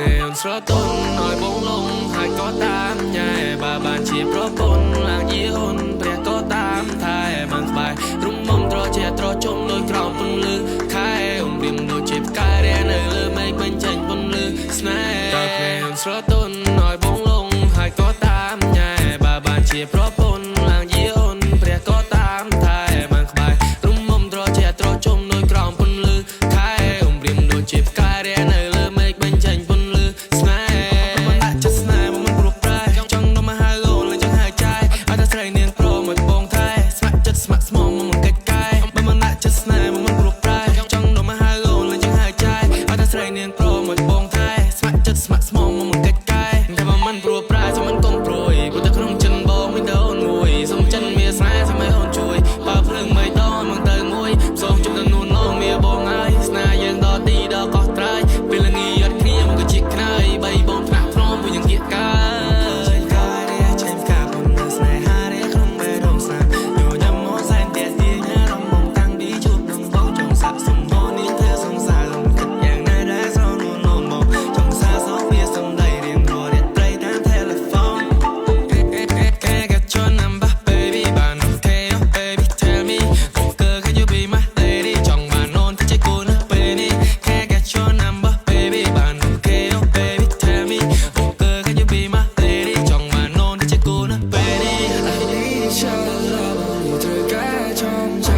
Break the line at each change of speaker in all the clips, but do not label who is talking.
គ្នាអូនស្រទន់ឲ្យបងលងហើយក៏តាមញ៉ែបើបានជាប្រពន្ធឡើងយាអូនព្រះក៏តាមថែបានស្បែករំមុំត្រជាត្រជុំដោយក្រោមពន្លឺខែអូនព្រៀមដូចជាផ្កាយរានៅលើមេឃបញ្ចេញពន្លឺស្នេហ៍តើគ្នាអូនស្រទន់ឲ្យបងលងហើយក៏តាមញ៉ែបើបានជាប្រពន្ធឡើងយាអូនព្រះក៏តាមថែបានស្បែករំមុំត្រជាត្រជុំដោយក្រោមពន្លឺខែអូនព្រៀមដូចជាផ្កាយរានៅលើមេឃបញ្ចេញពន្លឺស្នេហ៍មិនដាក់ចិត្តស្នេហ៍មិនព្រោះប្រែចង់ដល់មកហៅអូនចង់ហៅចាយឲ្យតែស្រីនាងប្រមកបងថែស្ម័គ្រចិត្តស្ម័គ្រស្មងមកកិច្ចកាយបើមិនដាក់ចិត្តស្នេហ៍មិនព្រោះប្រែចង់ដល់មកហៅអូនចង់ហៅចាយឲ្យតែស្រីនាងប្រមកបងថែស្ម័គ្រចិត្តស្ម័គ្រស្មងមកកិច្ចកាយតែបើមិនព្រោះប្រែសូមមិនកុំព្រួយព្រោះតែក្នុងចិនបងមានតែអូនមួយសូមចិនមានស្នេហ៍សូមឲ្យអូនជួយបើភ្លើងមិនតមកទៅមួយសូមជុំទៅនួនឡងមានបងហើយស្នេហ៍យើងដល់ទីដល់កោះត្រៃពេលល្ងាចគ្នាមកក៏ជាខ្នើយបីបងថ្នាក់ព្រមមួយយ៉ាងគៀកកាយកាយរះចេញកាប់មិនស្នេហារះក្នុងបេះដូងស្នាមយោញ៉ាំមកសែនតែទីញ៉ារំបងតាំងពីជួបនឹងបងចង់សាក់សំណនេះធ្វើសង្សារលំគិតយ៉ាងណាដែរស្រនួននោមមកចង់សារសងវាសំដីរៀងរត់ត្រីតាម telephone Can I get your number baby បាន Okay oh baby tell me Okay can you be my lady ចង់បានអូនទៅជាគូណាពេលនេះ Can I get your number baby បាន Okay oh baby tell me Okay can you be my lady ចង់បានអូនទៅជាគូណាពេលនេះ I need your love ត្រូវការចំใจ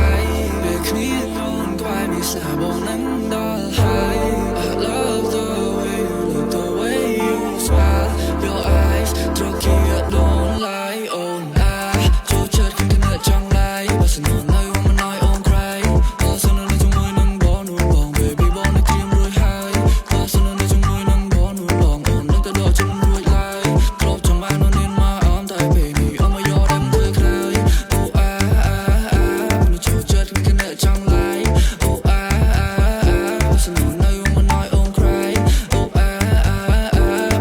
ពេលគ្មានអូនក្បែរមានស្នាបងនឹងដល់ហើយ I love the way you look the way you smile your eyes ត្រូវគៀត don't lie oh nah ចូលចិត្តគ្នាចង់ lie បើសិននៅមិនឲ្យអូនក្រៃបើសិននៅជាមួយនឹងបងនោះបង baby បងនឹងគ្រាមរួចហើយបើសិននៅជាមួយនឹងបងនោះបងអូននឹងទៅដល់ជំរួចឡើយគ្របចង់បានអូនមានមកអមតែពេលនេះអមមកយកដល់ធ្វើក្រោយ ohមិនចូលចិត្តគ្នាចង់ lie oh បើសិននៅមិនឲ្យអូនក្រៃ oh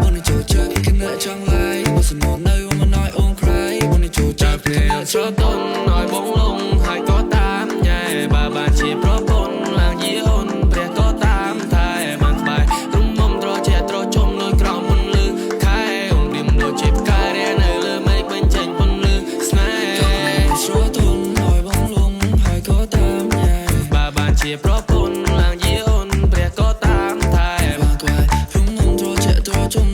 បងនឹងចូលចិត្តគ្នាចង់ lie បើសិននៅមិនឲ្យអូនក្រៃបងនឹងចូលចិត្តគ្នាស្រទន់ឲ្យបងលងហើយក៏តាមញ៉ែបើបានជាប្រពន្ធឡើងយាអូនព្រះក៏តាមថែបានស្បែករំមុំត្រជាត្រជុំដោយក្រោមពន្លឺខែអូនព្រៀមដូចជាផ្កាយរានៅលើមេឃបញ្ចេញពន្លឺស្នេហ៍ស្រទន់ឲ្យបងលងហើយក៏តាមញ៉ែបើបានជាប្រពន្ធឡើងយាអូនព្រះក៏តាមថែបានស្បែករំមុំត្រជាត្រជុំ